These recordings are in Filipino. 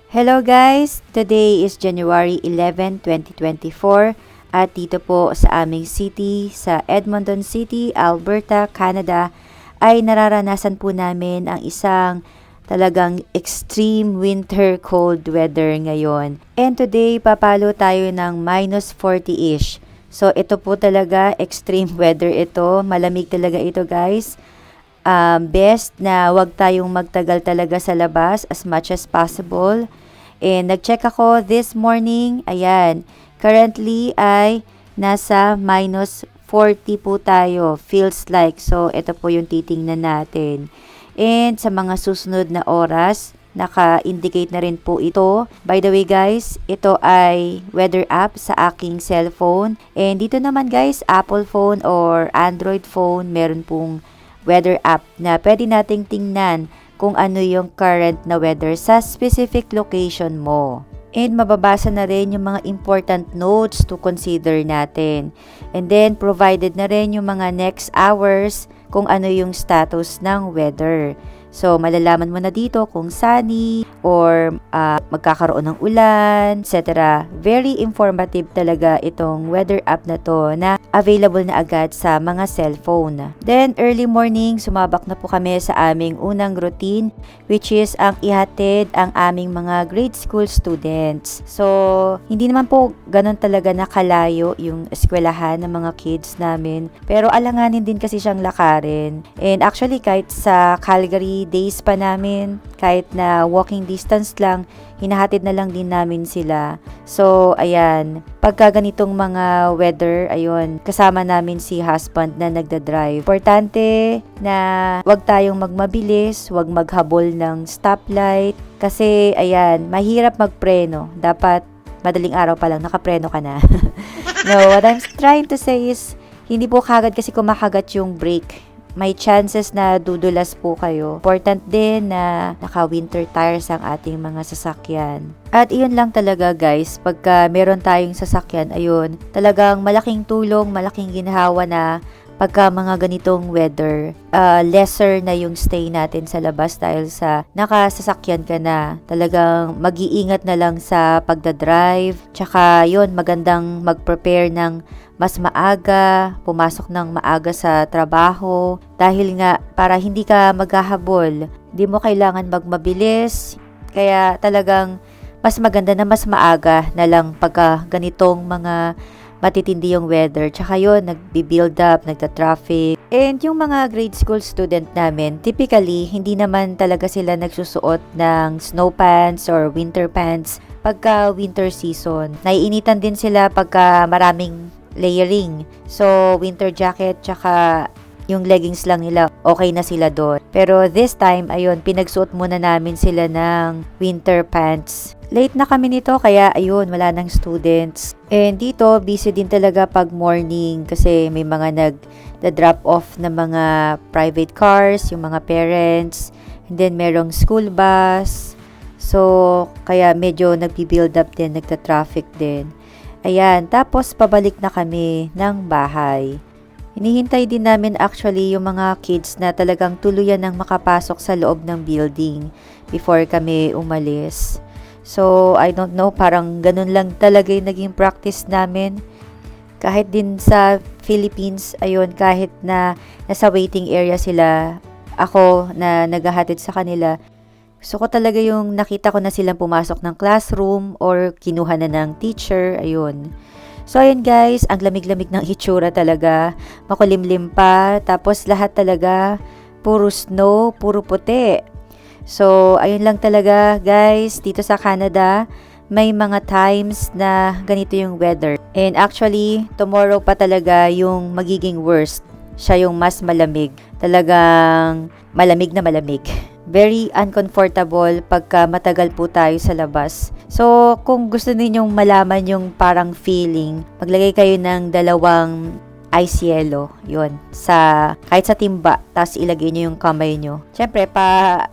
Hello guys! Today is January 11, 2024 at dito po sa aming city, sa Edmonton City, Alberta, Canada ay nararanasan po namin ang isang talagang extreme winter cold weather ngayon. And today papalo tayo ng minus 40-ish. So ito po talaga extreme weather ito, malamig talaga ito guys. Best na wag tayong magtagal talaga sa labas as much as possible. And nag-check ako this morning, ayan, currently ay nasa minus 40 po tayo, feels like. So, ito po yung titingnan natin. And sa mga susunod na oras, naka-indicate na rin po ito. By the way guys, ito ay weather app sa aking cellphone. And dito naman guys, Apple phone or Android phone, meron pong weather app na pwede nating tingnan kung ano yung current na weather sa specific location mo. And mababasa na rin yung mga important notes to consider natin. And then provided na rin yung mga next hours kung ano yung status ng weather. So, malalaman mo na dito kung sunny or magkakaroon ng ulan, etc. Very informative talaga itong weather app na to na available na agad sa mga cellphone. Then, early morning, sumabak na po kami sa aming unang routine which is ang ihatid ang aming mga grade school students. So, hindi naman po ganun talaga nakalayo yung eskwelahan ng mga kids namin. Pero alanganin din kasi siyang lakarin. And actually, kahit sa Calgary days pa namin, kahit na walking distance lang, hinahatid na lang din namin sila. So, ayan, pagka ganitong mga weather, ayun, kasama namin si husband na nagda-drive. Importante na wag tayong magmabilis, wag maghabol ng stoplight, kasi, ayan, mahirap magpreno. Dapat, madaling araw pa lang, nakapreno ka na. No, what I'm trying to say is, hindi po kagad kasi kumakagat yung brake. May chances na dudulas po kayo. Important din na naka-winter tires ang ating mga sasakyan. At iyon lang talaga guys, pagka meron tayong sasakyan, ayun, talagang malaking tulong, malaking ginhawa na pagka mga ganitong weather, lesser na yung stay natin sa labas dahil sa nakasasakyan ka na. Talagang mag-iingat na lang sa pagdadrive. Tsaka yun, magandang mag-prepare ng mas maaga, pumasok ng maaga sa trabaho. Dahil nga, para hindi ka maghahabol, di mo kailangan magmabilis. Kaya talagang mas maganda na mas maaga na lang pagka ganitong mga matitindi yung weather. Tsaka yun, nagbi-build up, nagta-traffic. And yung mga grade school student namin, typically, hindi naman talaga sila nagsusuot ng snow pants or winter pants pagka winter season. Naiinitan din sila pagka maraming layering. So, winter jacket, tsaka yung leggings lang nila, okay na sila doon. Pero this time, ayun, pinagsuot muna namin sila ng winter pants. Late na kami nito, kaya ayun, wala nang students. And dito, busy din talaga pag morning kasi may mga nag-drop off na mga private cars, yung mga parents. And then, merong school bus. So, kaya medyo nagbi-build up din, nagta-traffic din. Ayan, tapos pabalik na kami ng bahay. Hinihintay din namin actually yung mga kids na talagang tuluyan ng makapasok sa loob ng building before kami umalis. So, I don't know, parang ganun lang talaga yung naging practice namin. Kahit din sa Philippines, ayun, kahit na nasa waiting area sila, ako na naghahatid sa kanila, gusto ko talaga yung nakita ko na silang pumasok ng classroom or kinuha na ng teacher, ayun. So, ayun guys, ang lamig-lamig ng itsura talaga. Makulimlim pa, tapos lahat talaga, puro snow, puro puti. So, ayun lang talaga guys, dito sa Canada, may mga times na ganito yung weather. And actually, tomorrow pa talaga yung magiging worst. Siya yung mas malamig. Talagang malamig na malamig. Very uncomfortable pagka matagal po tayo sa labas. So, kung gusto ninyong malaman yung parang feeling, maglagay kayo ng 2 ice yellow, yun, kahit sa timba, tapos ilagay nyo yung kamay nyo. Siyempre,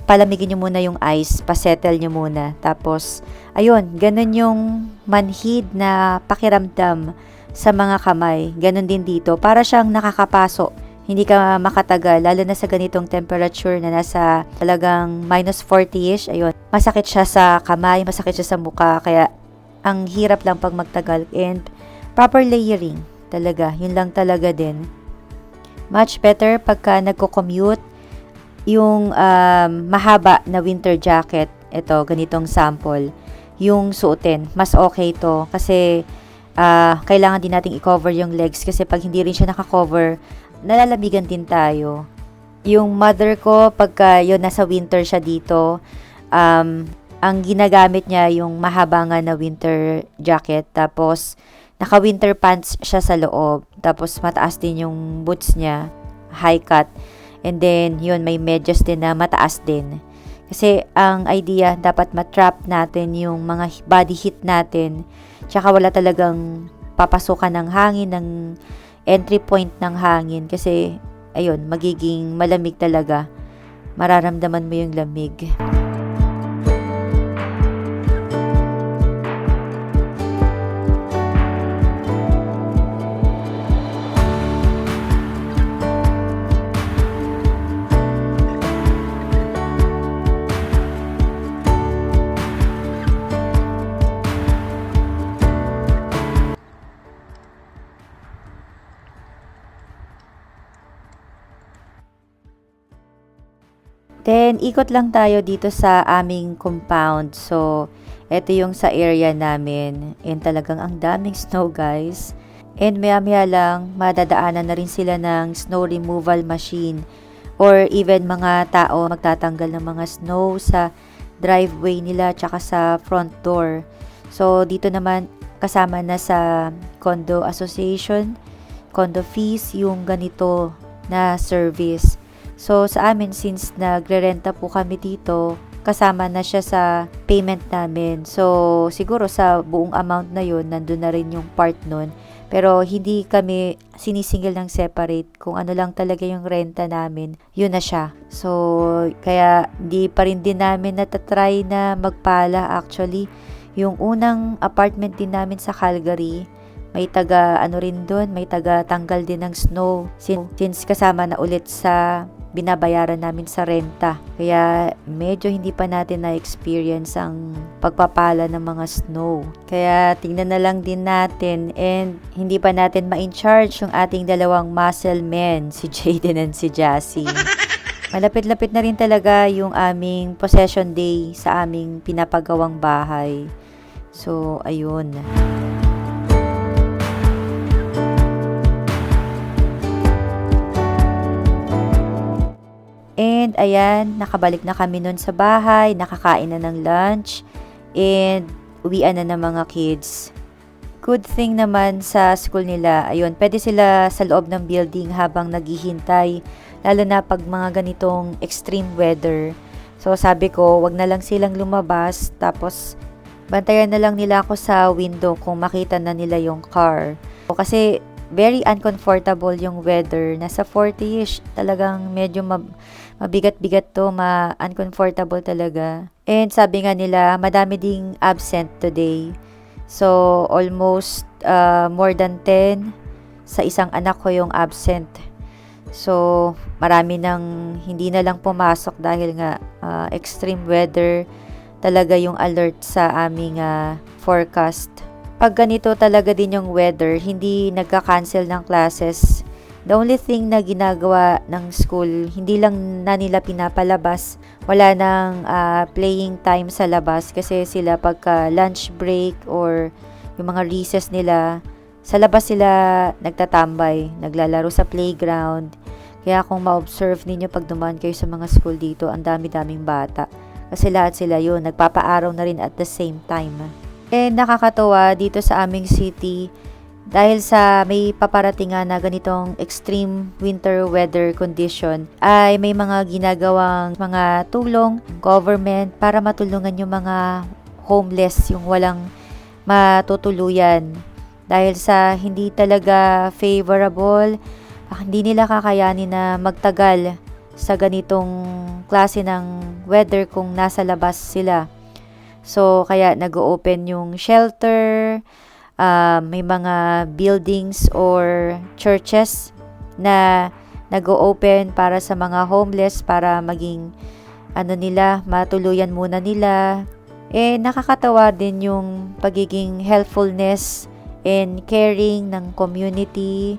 palamigin nyo muna yung ice, pasettle nyo muna. Tapos, ayun, ganun yung manhid na pakiramdam sa mga kamay. Ganun din dito, para siyang nakakapaso hindi ka makatagal, lalo na sa ganitong temperature na nasa talagang minus 40-ish. Ayun, masakit siya sa kamay, masakit siya sa mukha, kaya ang hirap lang pag magtagal. And proper layering talaga, yun lang talaga din. Much better pagka nagko-commute, yung mahaba na winter jacket, ito, ganitong sample, yung suotin, mas okay to kasi kailangan din nating i-cover yung legs kasi pag hindi rin siya naka-cover, nalalamigan din tayo. Yung mother ko, pagka yun nasa winter siya dito, ang ginagamit niya yung mahaba nga na winter jacket, tapos naka-winter pants siya sa loob, tapos mataas din yung boots niya, high cut. And then, yun, may medyas din na mataas din. Kasi, ang idea, dapat matrap natin yung mga body heat natin. Tsaka wala talagang papasukan ng hangin, ng entry point ng hangin. Kasi, ayun, magiging malamig talaga. Mararamdaman mo yung lamig. Then, ikot lang tayo dito sa aming compound. So, ito yung sa area namin. And talagang ang daming snow, guys. And maya-maya lang, madadaanan na rin sila ng snow removal machine. Or even mga tao magtatanggal ng mga snow sa driveway nila tsaka sa front door. So, dito naman kasama na sa condo association, condo fees, yung ganito na service. So, sa amin, since nagre-renta po kami dito, kasama na siya sa payment namin. So, siguro sa buong amount na yun, nandun na rin yung part nun. Pero, hindi kami sinisingil ng separate. Kung ano lang talaga yung renta namin, yun na siya. So, kaya hindi pa rin din namin natatry na magpala actually. Yung unang apartment din namin sa Calgary, may taga ano rin doon, may taga tanggal din ng snow. Since kasama na ulit sa binabayaran namin sa renta. Kaya medyo hindi pa natin na-experience ang pagpapala ng mga snow. Kaya tingnan na lang din natin, and hindi pa natin ma-in-charge yung ating dalawang muscle men, si Jaden and si Jassy. Malapit-lapit na rin talaga yung aming possession day sa aming pinapagawang bahay. So, ayun. And ayan, nakabalik na kami nun sa bahay, nakakain na ng lunch, and uwian na ng mga kids. Good thing naman sa school nila, ayun, pwede sila sa loob ng building habang naghihintay, lalo na pag mga ganitong extreme weather. So sabi ko, wag na lang silang lumabas, tapos bantayan na lang nila ako sa window kung makita na nila yung car. Kasi very uncomfortable yung weather. Nasa 40-ish. Talagang medyo mabigat-bigat to. Uncomfortable talaga. And sabi nga nila, madami ding absent today. So, almost more than 10 sa isang anak ko yung absent. So, marami nang hindi na lang pumasok dahil nga extreme weather talaga yung alert sa aming forecast. Pag ganito talaga din yung weather, hindi nagka-cancel ng classes. The only thing na ginagawa ng school, hindi lang na nila pinapalabas. Wala nang playing time sa labas kasi sila pagka lunch break or yung mga recess nila, sa labas sila nagtatambay, naglalaro sa playground. Kaya kung ma-observe ninyo pag dumaan kayo sa mga school dito, ang dami-daming bata. Kasi lahat sila yun, nagpapaaraw na rin at the same time. And nakakatawa dito sa aming city dahil sa may paparatingan na ganitong extreme winter weather condition ay may mga ginagawang mga tulong government para matulungan yung mga homeless, yung walang matutuluyan. Dahil sa hindi talaga favorable, hindi nila kakayanin na magtagal sa ganitong klase ng weather kung nasa labas sila. So, kaya nag-open yung shelter, may mga buildings or churches na nag-o-open para sa mga homeless para maging matuluyan muna nila. Nakakatawa din yung pagiging helpfulness and caring ng community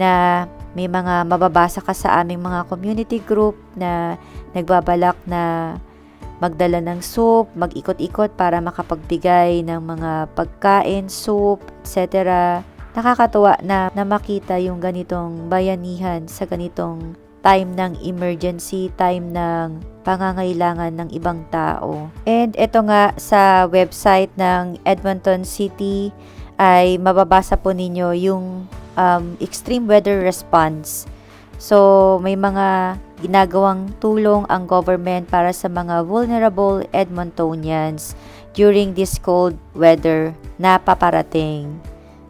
na may mga mababasa ka sa aming mga community group na nagbabalak na magdala ng soup, mag-ikot-ikot para makapagbigay ng mga pagkain, soup, etc. Nakakatuwa na makita yung ganitong bayanihan sa ganitong time ng emergency, time ng pangangailangan ng ibang tao. And ito nga sa website ng Edmonton City ay mababasa po ninyo yung extreme weather response. So, may mga ginagawang tulong ang government para sa mga vulnerable Edmontonians during this cold weather na paparating.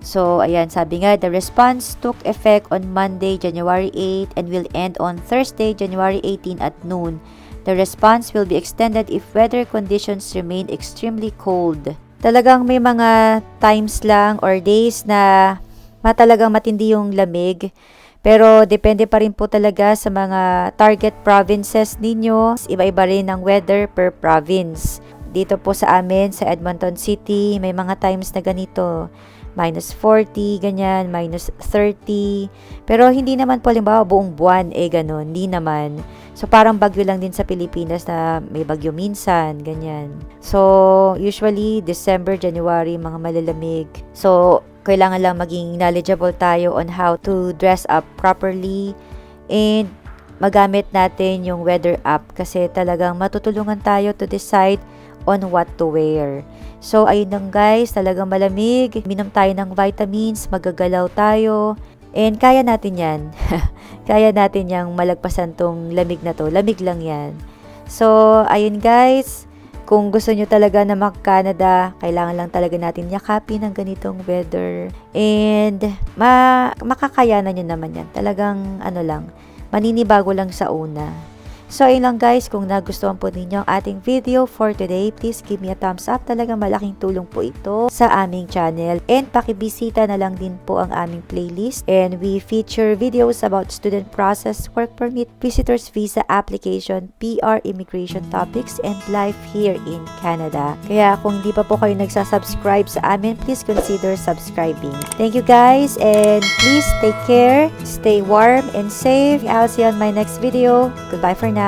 So, ayan, sabi nga, the response took effect on Monday, January 8 and will end on Thursday, January 18 at noon. The response will be extended if weather conditions remain extremely cold. Talagang may mga times lang or days na talagang matindi yung lamig. Pero depende pa rin po talaga sa mga target provinces ninyo. Iba-iba rin ang weather per province. Dito po sa amin, sa Edmonton City, may mga times na ganito. -40, ganyan, -30. Pero hindi naman po, halimbawa, buong buwan, ganun. Hindi naman. So, parang bagyo lang din sa Pilipinas na may bagyo minsan, ganyan. So, usually, December, January, mga malalamig. So, kailangan lang maging knowledgeable tayo on how to dress up properly and magamit natin yung weather app kasi talagang matutulungan tayo to decide on what to wear. So, ayun lang guys, talagang malamig. Minom tayo ng vitamins, magagalaw tayo. And kaya natin yan. Kaya natin yung malagpasan tong lamig na to. Lamig lang yan. So, ayun guys. Kung gusto nyo talaga na maka-Canada, kailangan lang talaga natin yakapin ng ganitong weather. And makakayanan nyo naman yan. Talagang maninibago lang sa una. So, ayun lang guys, kung nagustuhan po ninyo ang ating video for today, please give me a thumbs up. Talagang malaking tulong po ito sa aming channel. And pakibisita na lang din po ang aming playlist. And we feature videos about student process, work permit, visitors visa application, PR immigration topics, and life here in Canada. Kaya kung hindi pa po kayo nagsasubscribe sa amin, please consider subscribing. Thank you guys, and please take care, stay warm and safe. I'll see you on my next video. Goodbye for now.